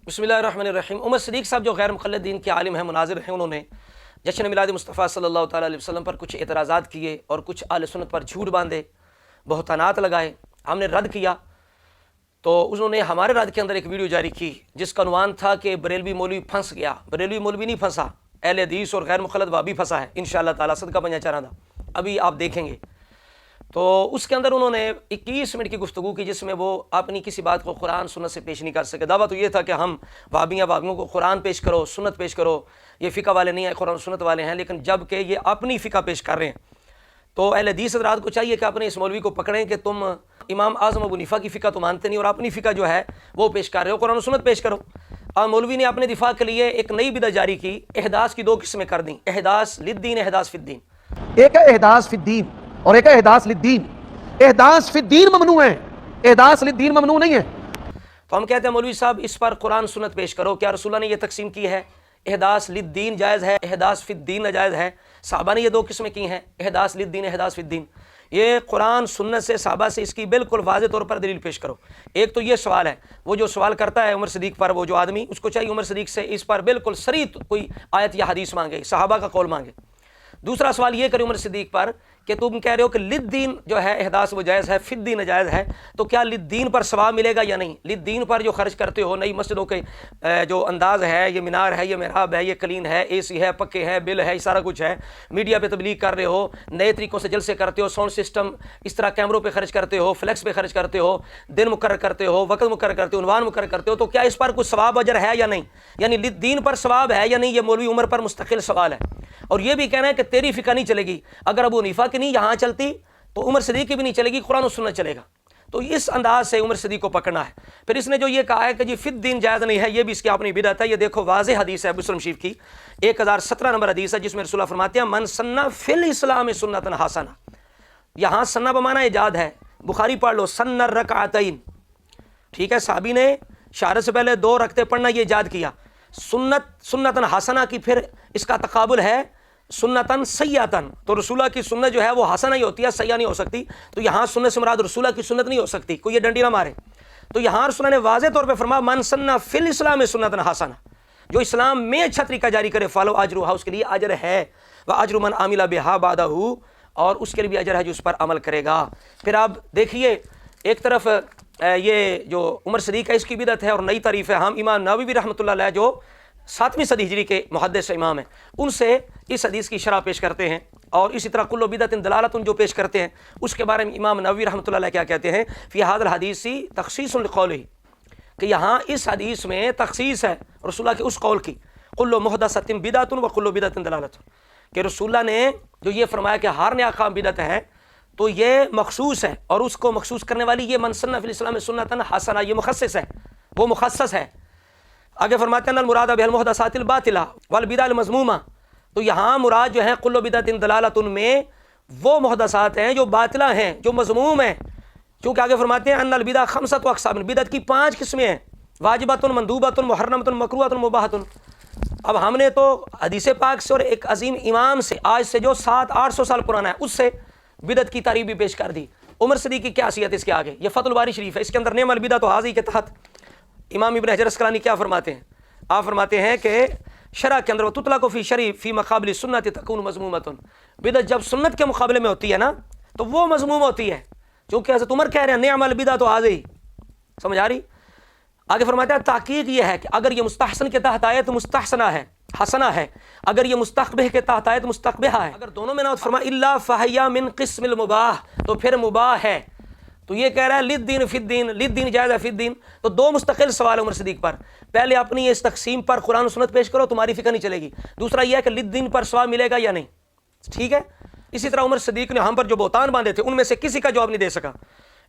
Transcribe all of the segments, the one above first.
بسم اللہ الرحمن الرحیم۔ عمر صدیق صاحب جو غیر مقلد دین کے عالم ہیں، مناظر ہیں، انہوں نے جشن میلاد مصطفیٰ صلی اللہ تعالیٰ علیہ وسلم پر کچھ اعتراضات کیے اور کچھ اہل سنت پر جھوٹ باندھے، بہتانات لگائے، ہم نے رد کیا۔ تو انہوں نے ہمارے رد کے اندر ایک ویڈیو جاری کی جس کا عنوان تھا کہ بریلوی مولوی پھنس گیا۔ بریلوی مولوی نہیں پھنسا، اہل حدیث اور غیر مقلد وہابی پھنسا ہے انشاءاللہ تعالیٰ، صدقہ پنجا چارہ ابھی آپ دیکھیں گے۔ تو اس کے اندر انہوں نے 21 منٹ کی گفتگو کی جس میں وہ اپنی کسی بات کو قرآن سنت سے پیش نہیں کر سکے۔ دعویٰ تو یہ تھا کہ ہم وہابیوں کو قرآن پیش کرو، سنت پیش کرو، یہ فقہ والے نہیں ہیں، قرآن سنت والے ہیں، لیکن جب کہ یہ اپنی فقہ پیش کر رہے ہیں تو اہل حدیث حضرات کو چاہیے کہ اپنے اس مولوی کو پکڑیں کہ تم امام اعظم ابو حنیفہ کی فقہ تو مانتے نہیں اور اپنی فقہ جو ہے وہ پیش کر رہے ہو، قرآن و سنت پیش کرو۔ اور مولوی نے اپنے دفاع کے لیے ایک نئی بدعت جاری کی، احداث کی 2 قسمیں کر دیں، احداث للدین، احداث فی الدین۔ ایک ہے احداث فی الدین اور ایک ہے احداث للدین۔ احداث فی الدین ممنوع ہے، احداث للدین ممنوع نہیں ہے۔ تو ہم کہتے ہیں مولوی صاحب اس پر قرآن سنت پیش کرو، کیا رسول اللہ نے یہ تقسیم کی ہے؟ احداث للدین جائز ہے، احداث فی الدین ناجائز ہے۔ صحابہ نے یہ 2 قسمیں کی ہیں، احداث للدین، احداث فی الدین۔ یہ قرآن سنت سے، صحابہ سے اس کی بالکل واضح طور پر دلیل پیش کرو۔ ایک تو یہ سوال ہے، وہ جو سوال کرتا ہے عمر صدیق پر، وہ جو آدمی، اس کو چاہیے عمر صدیق سے اس پر بالکل صریح کوئی آیت یا حدیث مانگے، صحابہ کا قول مانگے۔ دوسرا سوال یہ کرے عمر صدیق پر کہ تم کہہ رہے ہو کہ للدین جو ہے احداث وہ جائز ہے، فی الدین ناجائز ہے، تو کیا للدین پر ثواب ملے گا یا نہیں؟ للدین پر جو خرچ کرتے ہو، نئی مسجدوں کے جو انداز ہے، یہ مینار ہے، یہ محراب ہے، یہ کلین ہے، اے سی ہے، پکے ہے، بل ہے، یہ سارا کچھ ہے، میڈیا پہ تبلیغ کر رہے ہو، نئے طریقوں سے جلسے کرتے ہو، ساؤنڈ سسٹم اس طرح کیمروں پہ خرچ کرتے ہو، فلیکس پہ خرچ کرتے ہو، دن مقرر کرتے ہو، وقت مقرر کرتے ہو، عنوان مقرر کرتے ہو، تو کیا اس پر کچھ ثواب اجر ہے یا نہیں؟ یعنی للدین پر ثواب ہے یا نہیں؟ یہ مولوی عمر پر مستقل سوال ہے۔ اور یہ بھی کہنا ہے کہ تیری فقہ نہیں چلے گی، اگر ابو حنیفہ کی نہیں یہاں چلتی تو عمر صدیق کی بھی نہیں چلے گی، قرآن و سنت چلے گا۔ تو اس انداز سے عمر صدیق کو پکڑنا ہے۔ پھر اس نے جو یہ کہا ہے کہ جی فی الدین جائز نہیں ہے، یہ بھی اس کی اپنی بدعت ہے۔ یہ دیکھو واضح حدیث ہے مسلم شریف کی 1017 نمبر حدیث ہے، جس میں رسول اللہ فرماتے ہیں من سن فی الاسلام سنۃ حسنہ۔ یہاں سنہ بمعنی ایجاد ہے، بخاری پڑھ لو، سن الرکعتین، ٹھیک ہے، صحابی نے شہادت سے پہلے 2 رکعتیں پڑھنا یہ ایجاد کیا۔ سنت حسنہ کی پھر اس کا تقابل ہے سنتن سیئتن، تو رسول اللہ کی سنت جو ہے وہ حسنہ ہی ہوتی ہے، سیئہ نہیں ہو سکتی۔ تو یہاں سنت سے مراد رسول اللہ کی سنت نہیں ہو سکتی، کوئی یہ ڈنڈی نہ مارے۔ تو یہاں رسول اللہ نے واضح طور پہ فرمایا من سن فی الاسلام سنتن حسنہ، جو اسلام میں اچھا طریقہ جاری کرے فالو اجرھا، اس کے لیے اجر ہے، واجر من عمل بہا بعدہ، اور اس کے لیے بھی اجر ہے جو اس پر عمل کرے گا۔ پھر آپ دیکھیے ایک طرف یہ جو عمر صدیق ہے اس کی بدعت ہے اور نئی تعریف ہے۔ ہم امام نووی رحمۃ اللہ علیہ جو 7ویں صدی ہجری کے محدث امام ہیں، ان سے اس حدیث کی شرح پیش کرتے ہیں، اور اسی طرح کل بدعت دلالت جو پیش کرتے ہیں اس کے بارے میں امام نووی رحمۃ اللہ علیہ کیا کہتے ہیں، فی ھذا الحدیث تخصیص لقولہ، کہ یہاں اس حدیث میں تخصیص ہے رسول اللہ کے اس قول کی، کل محدثۃ بدعۃ و کل بدعۃ دلالۃ، کہ رسول اللہ نے جو یہ فرمایا کہ ہر نیا کام بدعت ہے تو یہ مخصوص ہے، اور اس کو مخصوص کرنے والی یہ من سن فی الاسلام سنۃ حسنہ، یہ مخصص ہے، وہ مخصص ہے۔ آگے فرماتے ہیں المراد بالمحدثات الباطلہ والبدع المذمومہ، تو یہاں مراد جو ہے کل بدعۃ دلالۃ میں وہ محدثات ہیں جو باطلہ ہیں، جو مذموم ہیں، کیونکہ آگے فرماتے ہیں ان البدع خمسۃ اقسام، بدعت کی 5 قسمیں ہیں، واجبۃ، مندوبۃ، محرمۃ، مکروہۃ، مباحۃ۔ اب ہم نے تو حدیث پاک سے اور ایک عظیم امام سے آج سے جو 700-800 سال پرانا ہے اس سے بدعت کی تعریف بھی پیش کر دی۔ عمر صدیق کی کیا حیثیت اس کے آگے؟ یہ فتح الباری شریف ہے، اس کے اندر نعم البدعۃ ھذہ کے تحت امام ابن حجر اسقلانی کیا فرماتے ہیں؟ آپ فرماتے ہیں کہ شرع کے اندر وتطلق فی شرع فی مقابل سنت تکون مذمومۃ، بدعت جب سنت کے مقابلے میں ہوتی ہے نا تو وہ مذموم ہوتی ہے، چونکہ حضرت عمر کہہ رہے ہیں نعم البدعۃ ھذہ، سمجھ آ رہی؟ آگے فرماتے ہیں تحقیق یہ ہے کہ اگر یہ مستحسن کے تحت آئے تو مستحسنہ ہے، حسنہ ہے، اگر یہ مستقبح کے تحت آئے تو مستقبحہ ہے، اگر دونوں میں نہ ہو تو فرمایا الا فہی من قسم المباح، تو پھر مباح ہے۔ تو یہ کہہ رہا ہے للدین فی الدین، للدین جائز ہے فی الدین۔ تو 2 مستقل سوال عمر صدیق پر، پہلے اپنی اس تقسیم پر قرآن و سنت پیش کرو، تمہاری فقہ نہیں چلے گی۔ دوسرا یہ ہے کہ للدین پر ثواب ملے گا یا نہیں، ٹھیک ہے۔ اسی طرح عمر صدیق نے ہم پر جو بہتان باندھے تھے ان میں سے کسی کا جواب نہیں دے سکا۔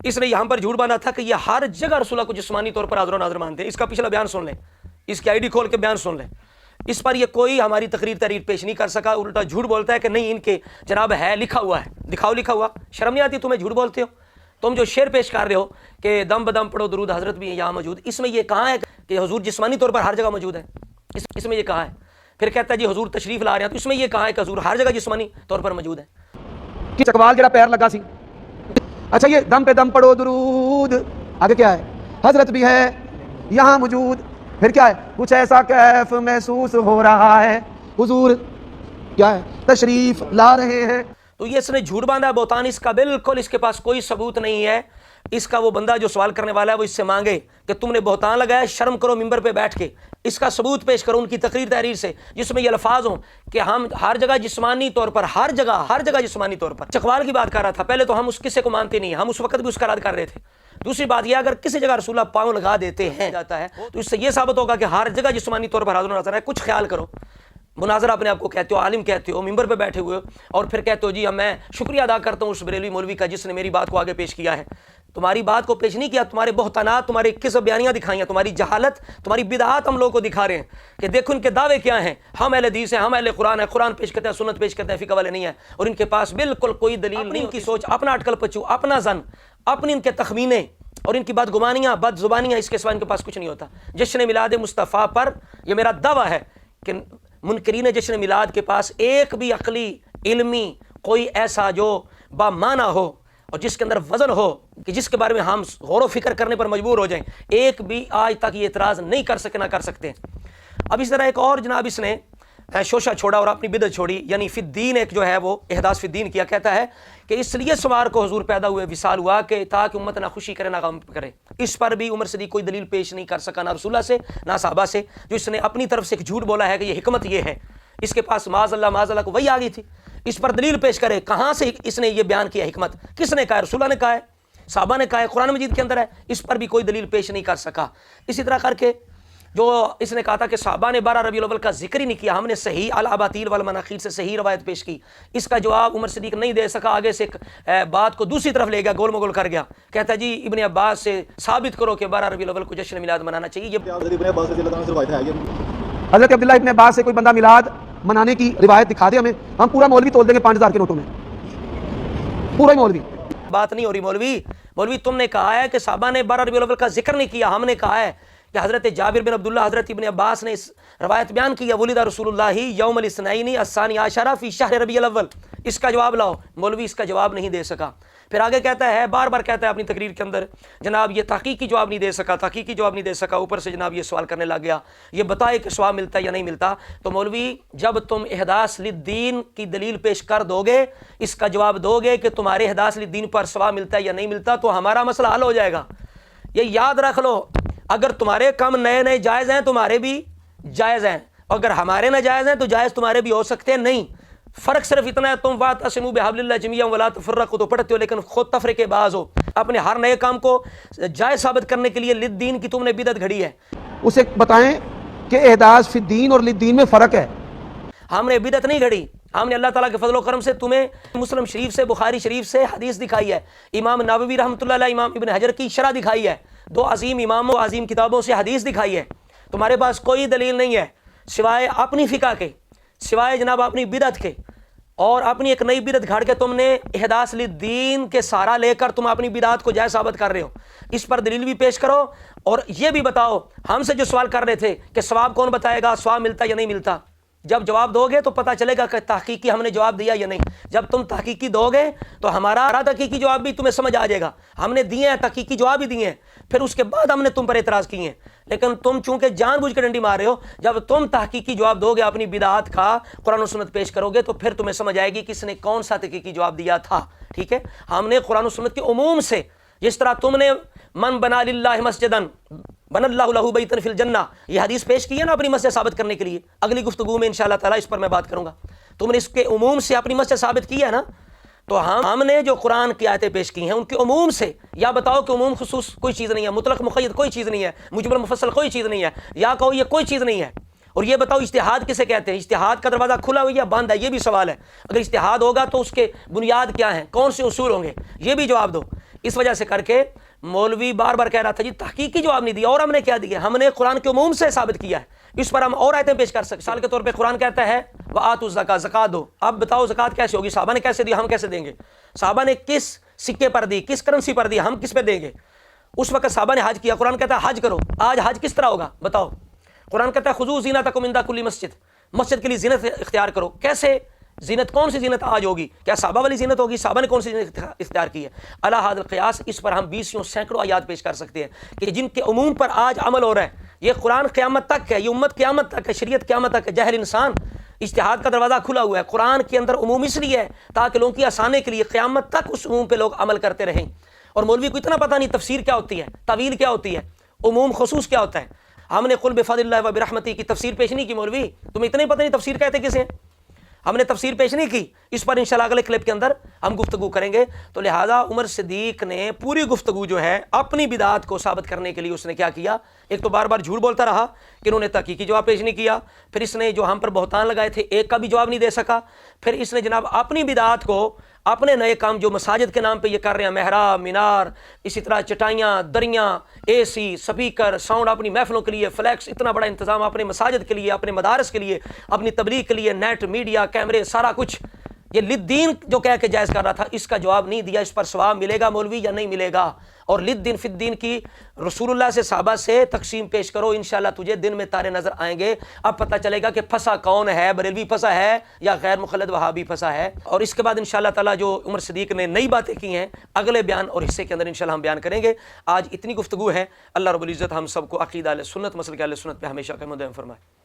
اس نے یہاں پر جھوٹ باندھا تھا کہ یہ ہر جگہ رسول اللہ کو جسمانی طور پر حاضر و ناظر مانتے ہیں۔ اس کا پچھلا بیان سن لیں، اس کی ID کھول کے بیان سن لیں، اس پر یہ کوئی ہماری تحریر پیش نہیں کر سکا، الٹا جھوٹ بولتا ہے کہ نہیں ان کے جناب ہے، لکھا ہوا ہے، دکھاؤ لکھا ہوا۔ شرم نہیں آتی تمہیں؟ جھوٹ بولتے ہو تم، جو شعر پیش کر رہے ہو کہ دم بدم پڑھو درود حضرت بھی یہاں موجود، اس میں یہ کہاں ہے کہ حضور جسمانی طور پر ہر جگہ موجود ہے؟ اس میں یہ کہاں ہے؟ پھر کہتا ہے جی حضور تشریف لا رہے ہیں، تو اس میں یہ کہاں ہے کہ حضور ہر جگہ جسمانی طور پر موجود ہے؟ کہ چکوال جڑا پیر لگا سی، اچھا یہ دم پہ دم پڑھو درود، آگے کیا ہے؟ حضرت بھی ہے یہاں موجود، پھر کیا ہے؟ کچھ ایسا کیف محسوس ہو رہا ہے، حضور کیا ہے تشریف لا رہے ہیں. تو یہ اس نے جھوٹ باندھا بہتان، اس کا بالکل اس کے پاس کوئی ثبوت نہیں ہے. اس کا وہ بندہ جو سوال کرنے والا ہے وہ اس سے مانگے کہ تم نے بہتان لگایا، شرم کرو ممبر پہ بیٹھ کے اس کا ثبوت پیش کرو ان کی تقریر تحریر سے جس میں یہ الفاظ ہوں کہ ہم ہر جگہ جسمانی طور پر ہر جگہ جسمانی طور پر. چکوال کی بات کر رہا تھا، پہلے تو ہم اس قصے کو مانتے نہیں، ہم اس وقت بھی اس کا رد کر رہے تھے. دوسری بات یہ اگر کسی جگہ رسول اللہ پاؤں لگا دیتے ہیں جاتا ہے تو اس سے یہ ثابت ہوگا کہ ہر جگہ جسمانی طور پر حاضر نظر ہے. کچھ خیال کرو، مناظرہ اپنے آپ کو کہتے ہو، عالم کہتے ہو، ممبر پہ بیٹھے ہوئے اور پھر کہتے ہو جی میں شکریہ ادا کرتا ہوں اس بریلوی مولوی کا جس نے میری بات کو آگے پیش کیا ہے. تمہاری بات کو پیش نہیں کیا، تمہارے بہتانات، تمہارے کذب بیانیاں دکھائیں، تمہاری جہالت، تمہاری بدعات ہم لوگوں کو دکھا رہے ہیں کہ دیکھو ان کے دعوے کیا ہیں. ہم اہل حدیث ہیں، ہم اہل قرآن ہیں، قرآن پیش کرتے ہیں، سنت پیش کرتے ہیں، فقہ والے نہیں ہیں. اور ان کے پاس بالکل کوئی دلیل نہیں، ان کی سوچ اپنا اٹکل پچو، اپنا زن، اپنی ان کے تخمینے اور ان کی بد گمانیاں، بد زبانیاں، اس کے سوا ان کے پاس کچھ نہیں ہوتا. جشن میلاد مصطفیٰ پر یہ میرا دعویٰ ہے کہ منکرین جشن میلاد کے پاس ایک بھی عقلی علمی کوئی ایسا جو بامعنی ہو اور جس کے اندر وزن ہو کہ جس کے بارے میں ہم غور و فکر کرنے پر مجبور ہو جائیں، ایک بھی آج تک یہ اعتراض نہیں کر سکے، نہ کر سکتے. اب اس طرح ایک اور جناب اس نے شوشہ چھوڑا اور اپنی بدعت چھوڑی، یعنی فی الدین ایک جو ہے وہ احداث فی الدین کیا. کہتا ہے کہ اس لیے سوار کو حضور پیدا ہوئے، وصال ہوا کہ تاکہ امت نہ خوشی کرے نہ غم کرے. اس پر بھی عمر صدیق کوئی دلیل پیش نہیں کر سکا، نہ رسول اللہ سے نہ صحابہ سے. جو اس نے اپنی طرف سے ایک جھوٹ بولا ہے کہ یہ حکمت یہ ہے، اس کے پاس معاذ اللہ کو وہی آ گئی تھی. اس پر دلیل پیش کرے، کہاں سے اس نے یہ بیان کیا حکمت، کس نے کہا ہے؟ رسول اللہ نے کہا ہے، صحابہ نے کہا ہے، قرآن مجید کے اندر ہے. اس پر بھی کوئی دلیل پیش نہیں کر سکا. اسی طرح کر کے جو اس نے کہا تھا کہ صحابہ نے 12 ربیع الاول کا ذکر ہی نہیں کیا، ہم نے صحیح الاباطیل والمناخیر سے صحیح روایت پیش کی. اس کا جواب عمر صدیق نہیں دے سکا. آگے سے بات کو دوسری طرف لے گیا، گول مگول کر گیا. کہتا ہے جی ابن عباس سے ثابت کرو کہ 12 ربیع الاول کو جشن میلاد منانا چاہیے. یہ حضرت عبداللہ ابن عباس سے کوئی بندہ میلاد منانے کی روایت دکھا دے ہمیں، ہم پورا مولوی تول دیں گے 5000 کے نوٹوں میں، پورا ہی مولوی. بات نہیں ہو رہی مولوی تم نے کہا ہے کہ صحابہ نے 12 ربیع الاول کا ذکر نہیں کیا. ہم نے کہا ہے کہ حضرت جابر بن عبداللہ، حضرت ابن عباس نے اس روایت بیان کی، ولد رسول اللہ یوم الاثنین الثانی عشر فی شہر ربیع الاول. اس کا جواب لاؤ. مولوی اس کا جواب نہیں دے سکا. پھر آگے کہتا ہے، بار بار کہتا ہے اپنی تقریر کے اندر، جناب یہ تحقیقی جواب نہیں دے سکا. اوپر سے جناب یہ سوال کرنے لگ گیا، یہ بتائے کہ ثواب ملتا ہے یا نہیں ملتا. تو مولوی جب تم احداث للدین کی دلیل پیش کر دو گے، اس کا جواب دو گے کہ تمہارے احداث للدین پر ثواب ملتا ہے یا نہیں ملتا، تو ہمارا مسئلہ حل ہو جائے گا. یہ یاد رکھ لو، اگر تمہارے کام نئے جائز ہیں تمہارے بھی جائز ہیں، اگر ہمارے ناجائز ہیں تو جائز تمہارے بھی ہو سکتے ہیں. نہیں، فرق صرف اتنا ہے، تم واعتصموا بحبل اللہ جميعا ولا تفرقوا تو پڑھتے ہو لیکن خود تفریقے باز ہو. اپنے ہر نئے کام کو جائز ثابت کرنے کے لیے للدین کی تم نے بدعت گھڑی ہے. اسے بتائیں کہ احداث فی الدین اور للدین میں فرق ہے. ہم نے بدعت نہیں گھڑی، ہم نے اللہ تعالیٰ کے فضل و کرم سے تمہیں مسلم شریف سے، بخاری شریف سے حدیث دکھائی ہے، امام نووی رحمۃ اللہ علیہ، امام ابن حجر کی شرح دکھائی ہے، 2 عظیم اماموں عظیم کتابوں سے حدیث دکھائی ہے. تمہارے پاس کوئی دلیل نہیں ہے سوائے اپنی فقہ کے، سوائے جناب اپنی بدعت کے، اور اپنی ایک نئی بدعت گھاڑ کے تم نے احداث للدین کے سہارا لے کر تم اپنی بدعت کو جائز ثابت کر رہے ہو. اس پر دلیل بھی پیش کرو اور یہ بھی بتاؤ. ہم سے جو سوال کر رہے تھے کہ ثواب کون بتائے گا، ثواب ملتا یا نہیں ملتا، جب جواب دو گے تو پتہ چلے گا کہ تحقیقی ہم نے جواب دیا یا نہیں. جب تم تحقیقی دو گے تو ہمارا تحقیقی جواب بھی تمہیں سمجھ آ جائے گا. ہم نے دیے ہیں تحقیقی جواب بھی دیے ہیں، پھر اس کے بعد ہم نے تم پر اعتراض کیے ہیں. لیکن تم چونکہ جان بوجھ کے ڈنڈی مار رہے ہو، جب تم تحقیقی جواب دو گے، اپنی بدعات کا قرآن و سنت پیش کرو گے تو پھر تمہیں سمجھ آئے گی کس نے کون سا تحقیقی جواب دیا تھا. ٹھیک ہے، ہم نے قرآن و سنت کے عموم سے، جس طرح تم نے من بنا للہ مسجدن بن اللہ لہ بیتا فی الجنہ، یہ حدیث پیش کی ہے نا اپنی مسجد ثابت کرنے کے لیے. اگلی گفتگو میں انشاءاللہ تعالیٰ اس پر میں بات کروں گا. تم نے اس کے عموم سے اپنی مسجد ثابت کی ہے نا، تو ہم نے جو قرآن کی آیتیں پیش کی ہیں ان کے عموم سے، یا بتاؤ کہ عموم خصوص کوئی چیز نہیں ہے، مطلق مقید کوئی چیز نہیں ہے، مجمل مفصل کوئی چیز نہیں ہے، یا کہو یہ کوئی چیز نہیں ہے. اور یہ بتاؤ اجتہاد کسے کہتے ہیں، اجتہاد کا دروازہ کھلا ہو یا بند ہے، یہ بھی سوال ہے. اگر اجتہاد ہوگا تو اس کے بنیاد کیا ہیں، کون سے اصول ہوں گے، یہ بھی جواب دو. اس وجہ سے کر کے مولوی بار بار کہہ رہا تھا جی تحقیقی جواب نہیں دیا. اور ہم نے کیا دیا، ہم نے قرآن کے عموم سے ثابت کیا ہے. اس پر ہم اور آیتیں پیش کر سکتے. مثال کے طور پہ قرآن کہتا ہے وآتوا الزکاۃ، زکات دو. اب بتاؤ زکات کیسے ہوگی، صحابہ نے کیسے دی، ہم کیسے دیں گے؟ صحابہ نے کس سکے پر دی، کس کرنسی پر دی، ہم کس پہ دیں گے؟ اس وقت صحابہ نے حج کیا، قرآن کہتا ہے حج کرو. آج حج کس طرح ہوگا بتاؤ؟ قرآن کہتا ہے خذوا زینتکم عند کل مسجد، مسجد کے لیے زینت اختیار کرو. کیسے زینت کون سی زینت آج ہوگی؟ کیا صحابہ والی زینت ہوگی؟ صحابہ نے کون سی زینت اختیار کی ہے؟ علی ھذا القیاس اس پر ہم 20 سینکڑوں آیات پیش کر سکتے ہیں کہ جن کے عموم پر آج عمل ہو رہا ہے. یہ قرآن قیامت تک ہے، یہ امت قیامت تک ہے، شریعت قیامت تک ہے. جاہل انسان، اجتہاد کا دروازہ کھلا ہوا ہے. قرآن کے اندر عموم اس لیے ہے تاکہ لوگوں کی آسانی کے لیے قیامت تک اس عموم پہ لوگ عمل کرتے رہیں. اور مولوی کو اتنا پتہ نہیں تفسیر کیا ہوتی ہے، تعویل کیا ہوتی ہے، عموم خصوص کیا ہوتا ہے. ہم نے قل بفضل اللہ و برحمتہ کی تفسیر پیش نہیں کی. مولوی تمہیں اتنا ہی پتہ نہیں تفسیر کہتے کسے ہیں؟ ہم نے تفسیر پیش نہیں کی. اس پر انشاءاللہ اگلے کلپ کے اندر ہم گفتگو کریں گے. تو لہٰذا عمر صدیق نے پوری گفتگو جو ہے اپنی بدعات کو ثابت کرنے کے لیے اس نے کیا کیا؟ ایک تو بار بار جھوٹ بولتا رہا کہ انہوں نے تحقیقی جواب پیش نہیں کیا. پھر اس نے جو ہم پر بہتان لگائے تھے ایک کا بھی جواب نہیں دے سکا. پھر اس نے جناب اپنی بدعات کو، اپنے نئے کام جو مساجد کے نام پہ یہ کر رہے ہیں، محراب، مینار، اسی طرح چٹائیاں، دریاں، اے سی، سپیکر، ساؤنڈ، اپنی محفلوں کے لیے فلیکس، اتنا بڑا انتظام اپنے مساجد کے لیے، اپنے مدارس کے لیے، اپنی تبلیغ کے لیے، نیٹ، میڈیا، کیمرے، سارا کچھ یہ للدین جو کہہ کے جائز کر رہا تھا، اس کا جواب نہیں دیا. اس پر ثواب ملے گا مولوی یا نہیں ملے گا؟ اور للدین فی الدین کی رسول اللہ سے صحابہ سے تقسیم پیش کرو، انشاءاللہ تجھے دن میں تارے نظر آئیں گے. اب پتہ چلے گا کہ پھنسا کون ہے، بریلوی پھنسا ہے یا غیر مخلد وہابی پھنسا ہے. اور اس کے بعد انشاءاللہ تعالی جو عمر صدیق نے نئی باتیں کی ہیں اگلے بیان اور حصے کے اندر انشاءاللہ ہم بیان کریں گے. آج اتنی گفتگو ہے. اللہ رب العزت ہم سب کو عقیدہ اہل سنت، مسلک اہل سنت پہ ہمیشہ قائم و دائم فرمائے.